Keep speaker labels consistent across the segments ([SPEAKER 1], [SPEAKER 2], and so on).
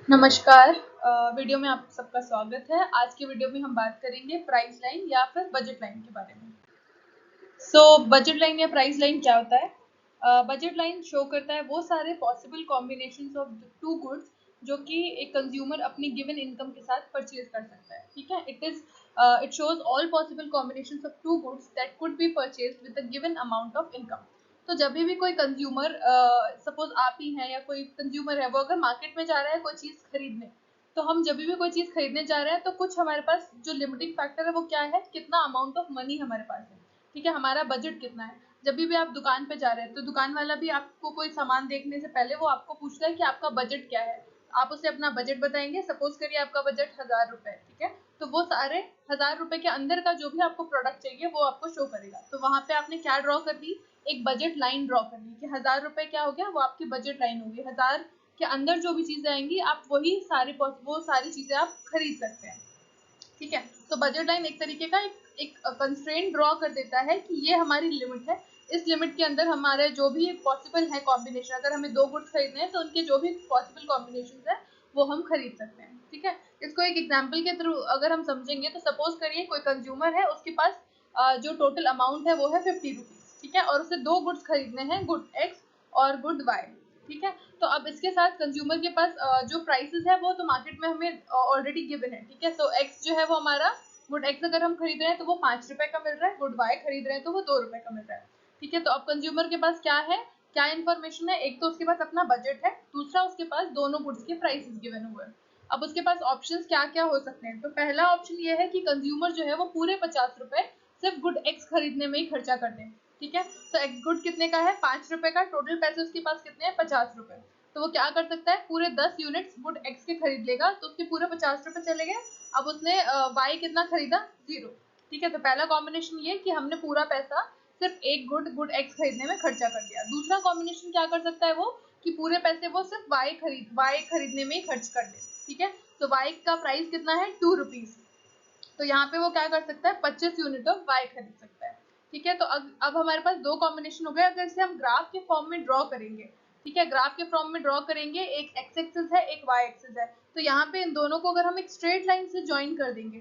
[SPEAKER 1] नमस्कार। वीडियो में आप सबका स्वागत है। आज की वीडियो में हम बात करेंगे प्राइस लाइन या फिर बजट लाइन के बारे में। बजट लाइन या प्राइस लाइन क्या होता है? बजट लाइन शो करता है वो सारे possible combinations of two goods जो कि एक कंज्यूमर अपनी गिवन इनकम के साथ परचेज कर सकता है। ठीक है, it shows all possible combinations of two goods that could be purchased with a given amount of income. तो जब भी कोई कंज्यूमर, सपोज आप ही हैं या कोई कंज्यूमर है, वो अगर मार्केट में जा रहा है कोई चीज़ खरीदने, तो हम जब भी कोई चीज़ खरीदने जा रहे हैं तो कुछ हमारे पास जो लिमिटिंग फैक्टर है वो क्या है, कितना अमाउंट ऑफ मनी हमारे पास है। ठीक है, हमारा बजट कितना है। जब भी आप दुकान पे जा रहे हैं तो दुकान वाला भी आपको कोई सामान देखने से पहले वो आपको पूछता है कि आपका बजट क्या है। आप उसे अपना बजट बताएंगे। सपोज करिए आपका बजट 1000 रुपए, ठीक है, तो वो सारे 1000 रुपए के अंदर का जो भी आपको प्रोडक्ट चाहिए वो आपको शो करेगा। तो वहां पे आपने क्या ड्रॉ कर ली, एक बजट लाइन ड्रॉ कर ली कि 1000 रुपए क्या हो गया, वो आपकी बजट लाइन होगी। 1000 के अंदर जो भी चीजें आएंगी आप वही वो सारी चीजें आप खरीद सकते हैं। ठीक है, तो बजट लाइन एक तरीके का एक कंस्ट्रेंट ड्रॉ कर देता है कि ये हमारी लिमिट है। इस लिमिट के अंदर हमारे जो भी पॉसिबल है कॉम्बिनेशन, अगर हमें दो गुड्स खरीदने हैं तो उनके जो भी पॉसिबल कॉम्बिनेशन है वो हम खरीद सकते हैं। ठीक है, इसको एक एग्जाम्पल के थ्रू अगर हम समझेंगे तो सपोज करिए कोई कंज्यूमर है, उसके पास जो टोटल अमाउंट है वो है 50 रुपीज। ठीक है, और उसे दो गुड्स खरीदने हैं, गुड एक्स और गुड वाई। ठीक है, तो अब इसके साथ कंज्यूमर के पास जो प्राइसेस है वो तो मार्केट में हमें ऑलरेडी गिवन है। ठीक है, तो एक्स जो है वो हमारा, गुड एक्स अगर हम खरीद रहे हैं तो वो 5 रुपए का मिल रहा है, गुड वाई खरीद रहे हैं तो वो 2 रुपए का मिल रहा है। ठीक है, तो अब कंज्यूमर के पास क्या है, क्या इन्फॉर्मेशन है, एक तो उसके पास अपना बजट है, दूसरा उसके पास दोनों गुड्स के प्राइसेस गिवन हुए हैं। अब उसके पास ऑप्शंस क्या क्या हो सकते हैं, तो पहला ऑप्शन ये है कि कंज्यूमर जो है वो पूरे 50 रुपए सिर्फ गुड एक्स खरीदने में ही खर्चा कर दें। ठीक है, तो एक गुड कितने का है, 5 रुपए का, टोटल पैसे उसके पास कितने हैं, 50 रुपए। तो वो क्या कर सकता है, पूरे 10 यूनिट्स गुड एक्स के खरीद लेगा, तो उसके पूरे 50 रुपए चले गए। अब उसने वाई कितना खरीदा, 0। ठीक है, तो पहला कॉम्बिनेशन ये कि हमने पूरा पैसा सिर्फ एक गुड एक्स खरीदने में खर्चा कर दिया। दूसरा कॉम्बिनेशन क्या कर सकता है वो, कि पूरे पैसे वो सिर्फ वाई खरीदने में ही खर्च कर दे। ठीक है, तो वाई का प्राइस कितना है, 2 रुपीज। तो यहाँ पे वो क्या कर सकता है, 25 यूनिट ऑफ वाई खरीद सकता है। ठीक है, तो अब हमारे पास दो कॉम्बिनेशन हो गए। अगर इसे हम ग्राफ के फॉर्म में ड्रॉ करेंगे, ठीक है, ग्राफ के फॉर्म में ड्रॉ करेंगे, एक एक्स एक्सिस है एक वाई एक्सिस है, तो यहाँ पे इन दोनों को अगर हम एक स्ट्रेट लाइन से ज्वाइन कर देंगे,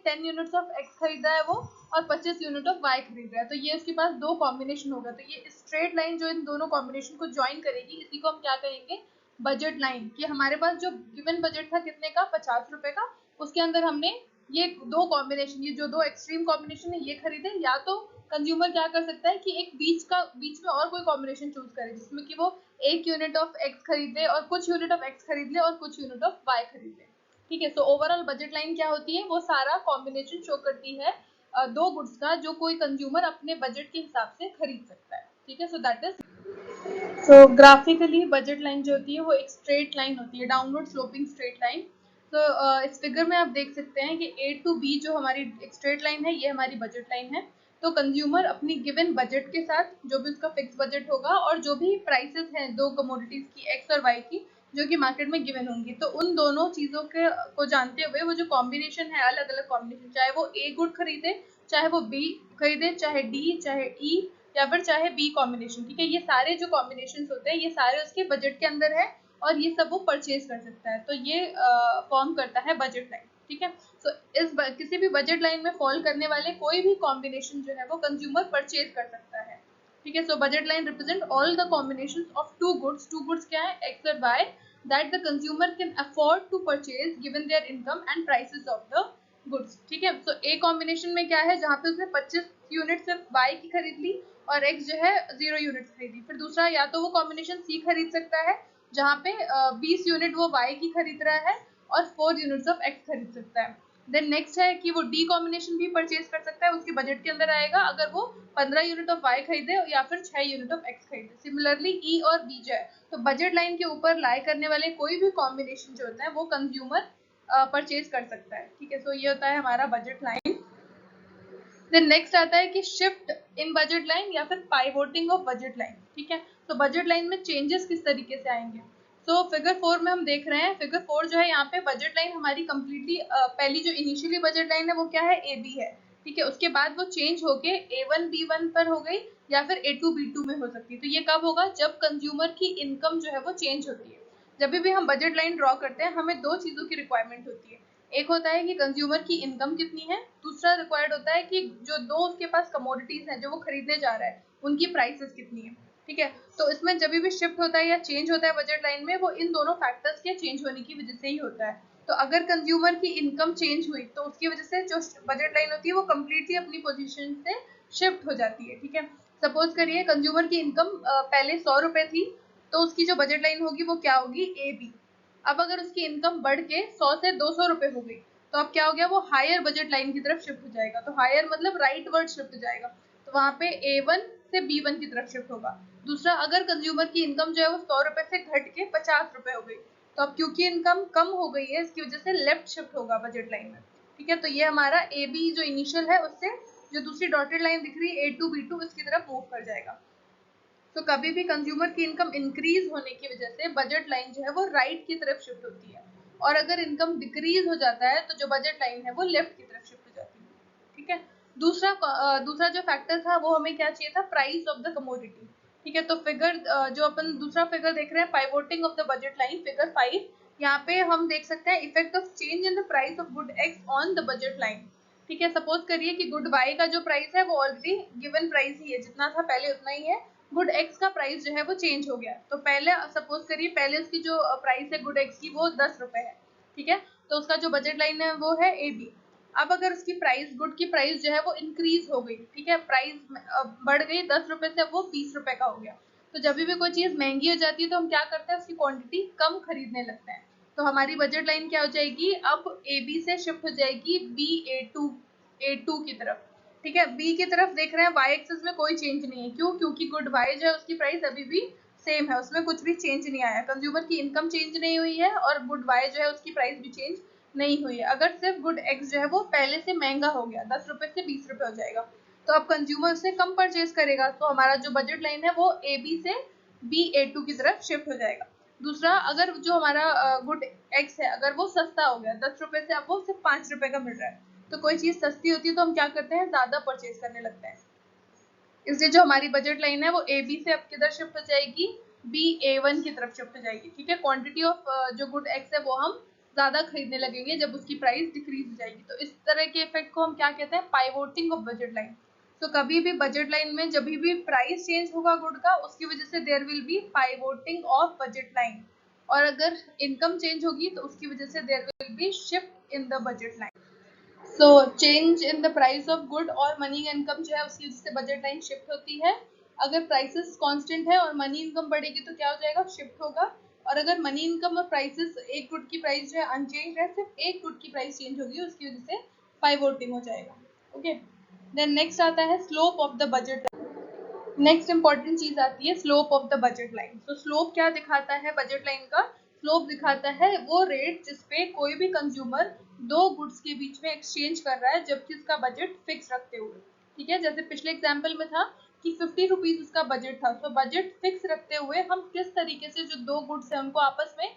[SPEAKER 1] 10 यूनिट्स ऑफ एक्स खरीदा है वो और 25 यूनिट ऑफ वाई खरीद रहा है, तो ये उसके पास दो कॉम्बिनेशन होगा। तो ये स्ट्रेट लाइन जो इन दोनों कॉम्बिनेशन को ज्वाइन करेगी, इसी को हम क्या कहेंगे, बजट लाइन। कि हमारे पास जो गिवन बजट था कितने का, 50 रुपए का, उसके अंदर हमने ये दो कॉम्बिनेशन, ये जो दो एक्सट्रीम कॉम्बिनेशन है ये खरीदे, या तो कंज्यूमर क्या कर सकता है कि एक बीच में और कोई कॉम्बिनेशन चूज करे जिसमें कि वो 1 यूनिट ऑफ एक्स खरीद ले और कुछ यूनिट ऑफ एक्स खरीद ले और कुछ यूनिट ऑफ वाई खरीद ले। ठीक है, सो ओवरऑल बजट लाइन क्या होती है, वो सारा कॉम्बिनेशन शो करती है दो गुड्स का जो कोई कंज्यूमर अपने बजट के हिसाब से खरीद सकता है। ठीक है, so that is, so graphically budget line जो होती है वो एक स्ट्रेट लाइन होती है, डाउनवर्ड स्लोपिंग स्ट्रेट लाइन। तो इस फिगर में आप देख सकते हैं कि ए टू बी जो हमारी एक स्ट्रेट लाइन है ये हमारी बजट लाइन है। तो कंज्यूमर अपनी गिवन बजट के साथ जो भी उसका फिक्स बजट होगा और जो भी प्राइसेस हैं दो कमोडिटीज की, एक्स और वाई की, जो कि मार्केट में गिवन होंगी, तो उन दोनों चीज़ों के को जानते हुए वो जो कॉम्बिनेशन है, अलग अलग कॉम्बिनेशन, चाहे वो ए गुड खरीदे, चाहे वो बी खरीदे, चाहे डी, चाहे ई, या फिर चाहे बी कॉम्बिनेशन। ठीक है, ये सारे जो कॉम्बिनेशन होते हैं ये सारे उसके बजट के अंदर है और ये सब वो परचेज कर सकता है। तो ये फॉर्म करता है बजट लाइन। ठीक है, तो किसी भी बजट लाइन में फॉल करने वाले कोई भी कॉम्बिनेशन जो है वो कंज्यूमर परचेज कर सकता है। ठीक है, so budget line represent all the combination of two goods क्या है, एक्स और Y, that the consumer can afford to purchase given their income and prices of the goods. ठीक है, सो ए कॉम्बिनेशन में क्या है, जहाँ पे उसने 25 यूनिट सिर्फ वाई की खरीद ली और एक्स जो है 0 यूनिट खरीदी। फिर दूसरा, या तो वो कॉम्बिनेशन सी खरीद सकता है जहाँ पे 20 यूनिट वो वाई की खरीद रहा है और 4 यूनिट्स ऑफ एक्स खरीद सकता है। देन नेक्स्ट है कि वो डी कॉम्बिनेशन भी परचेज कर सकता है, उसके बजट के अंदर आएगा अगर वो 15 यूनिट ऑफ वाई खरीदे या फिर 6 यूनिट ऑफ एक्स खरीदे। सिमिलरली ई और बी जो है, तो बजट लाइन के ऊपर लाई करने वाले कोई भी कॉम्बिनेशन जो होता है वो कंज्यूमर परचेज कर सकता है। ठीक है, सो ये होता है हमारा बजट लाइन। देन नेक्स्ट आता है कि शिफ्ट इन बजट लाइन या फिर पाइवोटिंग ऑफ बजट लाइन। ठीक है, तो बजट लाइन में चेंजेस किस तरीके से आएंगे, तो फिगर 4 में हम देख रहे हैं। फिगर 4 जो है, यहाँ पे बजट लाइन हमारी कंप्लीटली पहली जो इनिशियली बजट लाइन है वो क्या है, ए बी है। ठीक है, उसके बाद वो चेंज होके A1 B1 पर हो गई या फिर A2 B2 में हो सकती है। तो ये कब होगा, जब कंज्यूमर की इनकम जो है वो चेंज होती है। जब भी हम बजट लाइन ड्रॉ करते हैं हमें दो चीज़ों की रिक्वायरमेंट होती है। एक होता है कि कंज्यूमर की इनकम कितनी है, दूसरा रिक्वायर्ड होता है कि जो दो उसके पास कमोडिटीज हैं जो वो खरीदने जा रहा है उनकी प्राइसेस कितनी है। ठीक है, तो इसमें जब भी शिफ्ट होता है या चेंज होता है बजट लाइन में, वो इन दोनों फैक्टर्स के चेंज होने की वजह से ही होता है। तो अगर कंज्यूमर की इनकम चेंज हुई तो उसकी वजह से जो बजट लाइन होती है वो कम्प्लीटली अपनी पोजीशन से शिफ्ट हो जाती है। ठीक है, सपोज करिए कंज्यूमर की इनकम पहले 100 रुपए थी, तो उसकी जो बजट लाइन होगी वो क्या होगी, ए बी। अब अगर उसकी इनकम बढ़ के 100 से 200 रुपए हो गई, तो अब क्या हो गया, वो हायर बजट लाइन की तरफ शिफ्ट हो जाएगा। तो हायर मतलब राइट वर्ड शिफ्ट हो जाएगा, तो वहां पे A1 से B1 की तरफ शिफ्ट होगा। दूसरा, अगर कंज्यूमर की इनकम जो है वो 100 रुपए से घट के 50 रुपए हो गई, तो अब क्योंकि इनकम कम हो गई है इसकी वजह से लेफ्ट शिफ्ट होगा बजट लाइन में। ठीक है, तो ये हमारा ए बी जो इनिशियल है उससे जो दूसरी डॉटेड लाइन दिख रही है A2 B2 इसकी तरफ मूव कर जाएगा। तो कभी भी कंज्यूमर की इनकम इंक्रीज होने की वजह से बजट लाइन जो है वो राइट की तरफ शिफ्ट होती है, और अगर इनकम डिक्रीज हो जाता है तो जो बजट लाइन है वो लेफ्ट की तरफ शिफ्ट हो जाती है। ठीक है, दूसरा जो फैक्टर था वो हमें क्या चाहिए था, प्राइस ऑफ द कमोडिटी। ठीक है, तो फिगर जो अपन दूसरा फिगर देख रहे हैं, pivoting of the budget line, figure 5, यहाँ पे हम देख सकते हैं effect of change in the price of good X on the budget line. ठीक है, सपोज करिए कि गुड वाई का जो प्राइस है वो ऑलरेडी गिवन प्राइस ही है, जितना था पहले उतना ही है। गुड एक्स का प्राइस जो है वो चेंज हो गया, तो पहले सपोज करिए पहले उसकी जो प्राइस है गुड एक्स की वो 10 रुपए है। ठीक है, तो उसका जो बजट लाइन है वो है ए बी। अब अगर उसकी प्राइस, गुड की प्राइस जो है वो इंक्रीज हो गई, ठीक है, प्राइस बढ़ गई 10 रुपए से, अब वो 20 रुपए का हो गया। तो जब भी कोई चीज महंगी हो जाती है तो हम क्या करते हैं, उसकी क्वांटिटी कम खरीदने लगते हैं। तो हमारी बजट लाइन क्या हो जाएगी, अब ए बी से शिफ्ट हो जाएगी ए टू की तरफ। ठीक है, बी की तरफ देख रहे हैं, वाई एक्सिस में कोई चेंज नहीं है, क्यों, क्योंकि गुड वाई जो है उसकी प्राइस अभी भी सेम है, उसमें कुछ भी चेंज नहीं आया, कंज्यूमर की इनकम चेंज नहीं हुई है और गुड वाई जो है उसकी प्राइस भी चेंज नहीं हुई है। अगर सिर्फ गुड एक्स जो है वो पहले से महंगा हो गया, 10 रुपए से 20 रुपए हो जाएगा, तो अब कंज्यूमर उससे कम परचेज करेगा, तो हमारा जो बजट लाइन है वो ए बी से B A2 की तरफ शिफ्ट हो जाएगा। दूसरा, अगर जो हमारा गुड एक्स है अगर वो सस्ता हो गया, 10 रुपए से अब वो सिर्फ 5 रुपए का मिल रहा है, तो कोई चीज सस्ती होती है तो हम क्या करते हैं, ज्यादा परचेज करने लगते हैं। इसलिए जो हमारी बजट लाइन है वो ए बी से अब किधर शिफ्ट हो जाएगी, B A1 की तरफ शिफ्ट हो जाएगी। ठीक है, क्वांटिटी ऑफ जो गुड एक्स है वो हम ज्यादा खरीदने लगेंगे जब उसकी प्राइस डिक्रीज हो जाएगी। तो इस तरह के इफेक्ट को हम क्या कहते हैं, पाइवोटिंग ऑफ बजट लाइन। तो कभी भी बजट लाइन में जब भी प्राइस चेंज होगा गुड का, उसकी वजह से there will be pivoting of budget line, और अगर इनकम चेंज होगी तो उसकी वजह से there will be shift in the budget line. So change in the price of good और मनी इनकम जो है उसकी वजह से बजट लाइन शिफ्ट होती है। अगर प्राइसेस कांस्टेंट है और मनी इनकम बढ़ेगी तो क्या हो जाएगा, शिफ्ट होगा। और अगर मनी इनकम और प्राइसेस, एक गुड की प्राइस जो है अनचेंज है, सिर्फ एक गुड की प्राइस चेंज होगी, उसकी वजह से पाइवोटिंग हो जाएगा। ओके, देन नेक्स्ट आता है slope of the budget. Next important चीज आती है slope of the budget line. तो स्लोप क्या दिखाता है बजट लाइन का, स्लोप दिखाता है वो रेट जिसपे कोई भी कंज्यूमर दो गुड्स के बीच में एक्सचेंज कर रहा है जबकि उसका बजट फिक्स रखते हुए। ठीक है, जैसे पिछले एग्जाम्पल में था कि 50 रुपीज उसका बजट था, तो बजट फिक्स रखते हुए हम किस तरीके से जो दो गुड्स है उनको आपस में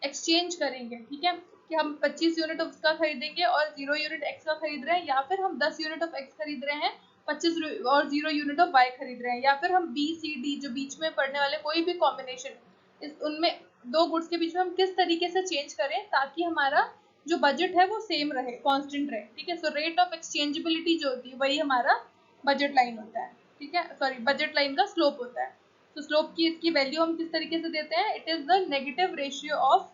[SPEAKER 1] एक्सचेंज करेंगे। ठीक है, कि हम 25 यूनिट ऑफ उसका खरीदेंगे और 0 यूनिट एक्स का खरीद रहे हैं, या फिर हम 10 यूनिट ऑफ एक्स खरीद रहे हैं 25 और 0 यूनिट ऑफ वाई खरीद रहे हैं, या फिर हम बी सी डी जो बीच में पड़ने वाले कोई भी कॉम्बिनेशन, इस उनमें दो गुड्स के बीच में हम किस तरीके से चेंज करें ताकि हमारा जो बजट है वो सेम रहे, कांस्टेंट रहे। ठीक है, सो रेट ऑफ एक्सचेंजेबिलिटी जो होती है वही हमारा बजट लाइन होता है। ठीक है, सॉरी, बजट लाइन का स्लोप होता है। तो स्लोप की इसकी वैल्यू हम किस तरीके से देते हैं, it is the negative ratio of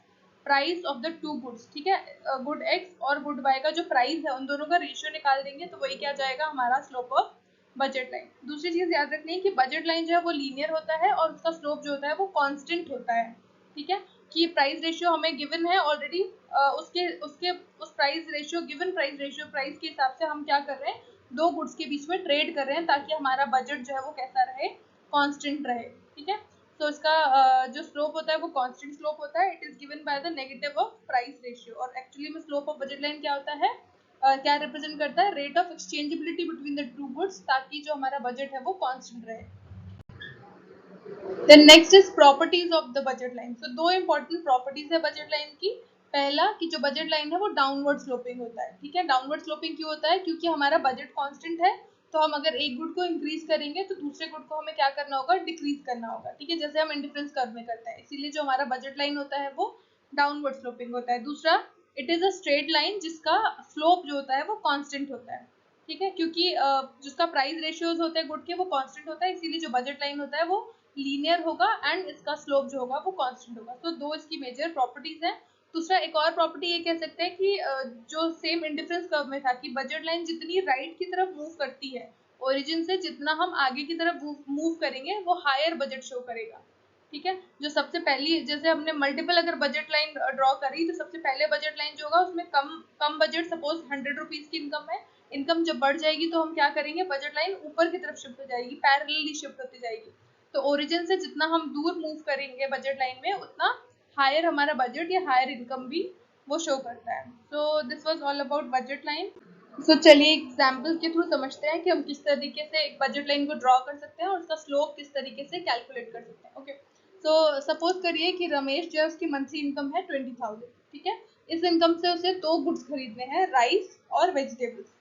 [SPEAKER 1] price of the two goods. ठीक है, गुड एक्स और गुड वाई का जो प्राइस है उन दोनों का रेशियो निकाल देंगे तो वही क्या जाएगा, हमारा स्लोप ऑफ बजट लाइन। दूसरी चीज याद रखनी है कि बजट लाइन जो है वो लीनियर होता है और उसका स्लोप जो होता है वो कांस्टेंट होता है। ठीक है, कि प्राइस रेशियो हमें गिवन है ऑलरेडी, उसके उसके उस price ratio, given price ratio, price के हिसाब से हम क्या कर रहे हैं, दो गुड्स के बीच में ट्रेड कर रहे हैं ताकि हमारा बजट जो है वो कैसा रहे, कांस्टेंट रहे। ठीक है, तो इसका जो स्लोप होता है वो कांस्टेंट स्लोप होता है, it is given by the negative of price ratio. और एक्चुअली में स्लोप ऑफ बजट लाइन क्या होता है, क्या रिप्रेजेंट करता है, rate of exchangeability between the two goods, ताकि जो हमारा बजट है वो कांस्टेंट रहे। Then next is properties of the budget line. तो दो इंपॉर्टेंट प्रॉपर्टीज है बजट लाइन की। पहला कि जो बजट लाइन है वो डाउनवर्ड स्लोपिंग होता है। ठीक है, डाउनवर्ड स्लोपिंग क्यों होता है, क्योंकि हमारा बजट कांस्टेंट है तो हम अगर एक गुड को इंक्रीज करेंगे तो दूसरे गुड को हमें क्या करना होगा, डिक्रीज करना होगा, ठीक है, जैसे हम इंडिफरेंस कर्व में करते हैं। इसीलिए जो हमारा बजट लाइन होता है वो डाउनवर्ड स्लोपिंग होता है। दूसरा, it is a straight line जिसका स्लोप जो होता है वो कांस्टेंट होता है, ठीक है, क्योंकि जिसका प्राइस रेशियोज होते हैं गुड के वो कांस्टेंट होता है, इसीलिए जो बजट लाइन होता है वो लीनियर होगा एंड इसका स्लोप जो होगा वो कांस्टेंट होगा। तो दो इसकी मेजर प्रॉपर्टीज हैं। दूसरा, एक और प्रॉपर्टी ये कह सकते हैं कि जो सेम इंडिफरेंस कर्व में था कि बजट लाइन जितनी राइट की तरफ मूव करती है ओरिजिन से, जितना हम आगे की तरफ मूव करेंगे वो हायर बजट शो करेगा, ठीक है। जो सबसे पहली, जैसे हमने मल्टीपल अगर बजट लाइन ड्रॉ करी तो सबसे पहले बजट लाइन जो होगा उसमें कम बजट, सपोज 100 रुपीज की इनकम है, इनकम जब बढ़ जाएगी तो हम क्या करेंगे, बजट लाइन ऊपर की तरफ शिफ्ट हो जाएगी, पैरेलली शिफ्ट होती जाएगी। तो ओरिजिन से जितना हम दूर मूव करेंगे बजट लाइन में उतना हायर हमारा बजट या हायर इनकम भी वो शो करता है। So this was all about budget line. So चलिए एग्जाम्पल के थ्रू समझते हैं कि हम किस तरीके से एक बजट लाइन को ड्रॉ कर सकते हैं और उसका स्लोप किस तरीके से कैलकुलेट कर सकते हैं। ओके, सो सपोज करिए कि रमेश जो है उसकी मंथली इनकम है 20,000, ठीक है। इस इनकम से उसे दो गुड्स खरीदने हैं, राइस और वेजिटेबल्स,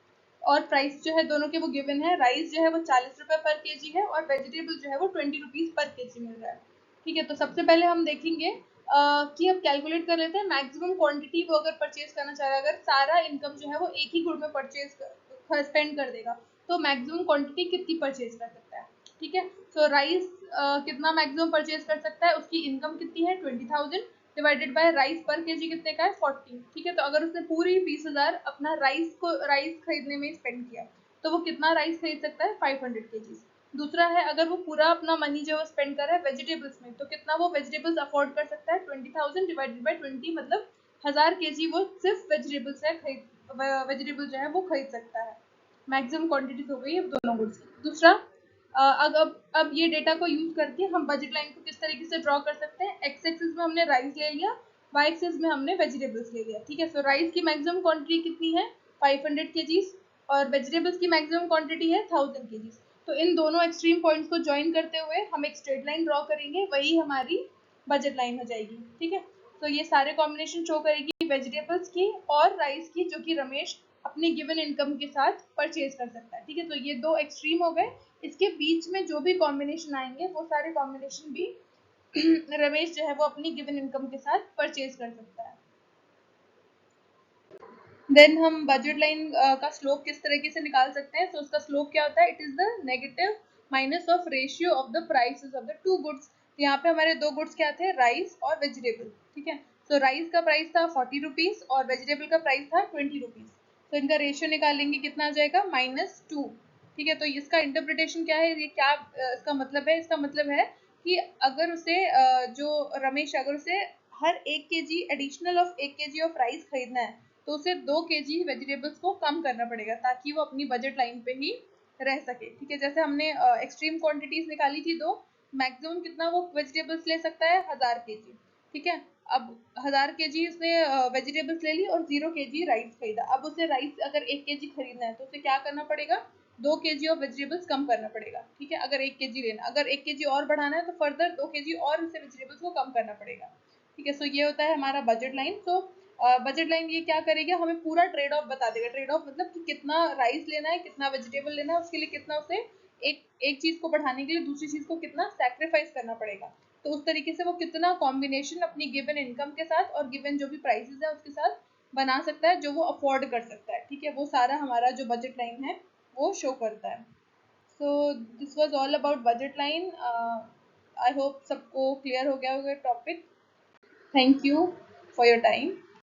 [SPEAKER 1] और प्राइस जो है दोनों के वो गिवन है। राइस जो है वो 40 रुपए पर केजी है और वेजिटेबल जो है वो 20 रुपीज पर केजी मिल रहा है, ठीक है। तो सबसे पहले हम देखेंगे कि अब कैलकुलेट कर लेते हैं मैक्सिमम क्वांटिटी वो अगर परचेज करना चाह रहा है, अगर सारा इनकम जो है वो एक ही गुड में परचेज स्पेंड कर देगा तो मैक्सिमम क्वांटिटी कितनी परचेज कर सकता है, ठीक है। सो राइस कितना मैक्सिमम परचेज कर सकता है, उसकी इनकम कितनी है 20,000 डिवाइडेड बाय राइस पर केजी कितने का है 40, ठीक है। तो अगर उसने पूरी 20,000 अपना राइस खरीदने में स्पेंड किया तो वो कितना राइस खरीद सकता है 500 केजी। दूसरा है, अगर वो पूरा अपना मनी जो है स्पेंड कर रहा है वेजिटेबल्स में, तो कितना वो वेजिटेबल्स अफोर्ड कर सकता है 20,000 डिवाइडेड बाय 20, मतलब 1000 केजी वो सिर्फ वेजिटेबल्स है वेजिटेबल जो है वो खरीद सकता है। मैक्सिमम क्वांटिटीज हो गई है दोनों गुड्स की। दूसरा, अब ये डेटा को यूज करके हम बजट लाइन को किस तरीके से ड्रॉ कर सकते हैं। एक्स एक्सिस में हमने राइस ले लिया, वाई एक्सिस में हमने वेजिटेबल्स ले लिया, ठीक है। सो राइस की मैक्सिमम क्वांटिटी कितनी है 500 केजीज और वेजिटेबल्स की मैक्सिमम क्वांटिटी है 1000 केजीज। तो इन दोनों एक्सट्रीम पॉइंट्स को ज्वाइन करते हुए हम एक स्ट्रेट लाइन ड्रॉ करेंगे, वही हमारी बजट लाइन हो जाएगी, ठीक है। तो ये सारे कॉम्बिनेशन शो करेगी वेजिटेबल्स की और राइस की, जो कि रमेश अपनी गिवन इनकम के साथ परचेज कर सकता है, ठीक है। तो ये दो एक्सट्रीम हो गए, इसके बीच में जो भी कॉम्बिनेशन आएंगे वो सारे कॉम्बिनेशन भी रमेश जो है वो अपनी गिवन इनकम के साथ परचेज कर सकता है। देन हम बजट लाइन का स्लोप किस तरीके से निकाल सकते हैं। तो उसका स्लोप क्या होता है, it is the negative minus of ratio of the prices of the two goods. यहाँ पे हमारे दो गुड्स क्या थे, राइस और वेजिटेबल, ठीक है। तो राइस का प्राइस था 40 रुपीज और वेजिटेबल का प्राइस था 20 रुपीज। तो इनका रेशियो निकालेंगे, कितना आ जाएगा -2, ठीक है। तो इसका इंटरप्रिटेशन क्या है, ये क्या इसका मतलब है, इसका मतलब है कि अगर उसे जो रमेश, अगर उसे हर 1 kg additional of 1 kg of rice खरीदना है तो उसे 2 kg वेजिटेबल्स को कम करना पड़ेगा ताकि वो अपनी बजट लाइन पे ही रह सके, ठीक है। जैसे हमने एक्सट्रीम क्वांटिटीज निकाली थी दो, मैक्सिमम कितना वो वेजिटेबल्स ले सकता है 1000 kg, ठीक है। अब 1000 kg उसने वेजिटेबल्स ले ली और 0 kg राइस खरीदा। अब उसे राइस अगर 1 kg खरीदना है तो उसे क्या करना पड़ेगा, 2 kg ऑफ वेजिटेबल्स कम करना पड़ेगा, ठीक है। अगर 1 kg लेना, अगर 1 kg और बढ़ाना है तो फर्दर 2 kg और उसे वेजिटेबल्स को कम करना पड़ेगा, ठीक है। सो ये होता है हमारा बजट लाइन। सो बजट लाइन ये क्या करेगी, हमें पूरा ट्रेड ऑफ बता देगा। ट्रेड ऑफ मतलब कि कितना राइस लेना है, कितना वेजिटेबल लेना है, उसके लिए कितना उसे एक चीज को बढ़ाने के लिए दूसरी चीज को कितना सैक्रिफाइस करना पड़ेगा। तो उस तरीके से वो कितना कॉम्बिनेशन अपनी गिवन इनकम के साथ और गिवन जो भी प्राइसेस है उसके साथ बना सकता है जो वो अफोर्ड कर सकता है, ठीक है। वो सारा हमारा जो बजट लाइन है वो शो करता है। So this was all about budget line. I hope सबको क्लियर हो गया होगा topic. Thank you for your time.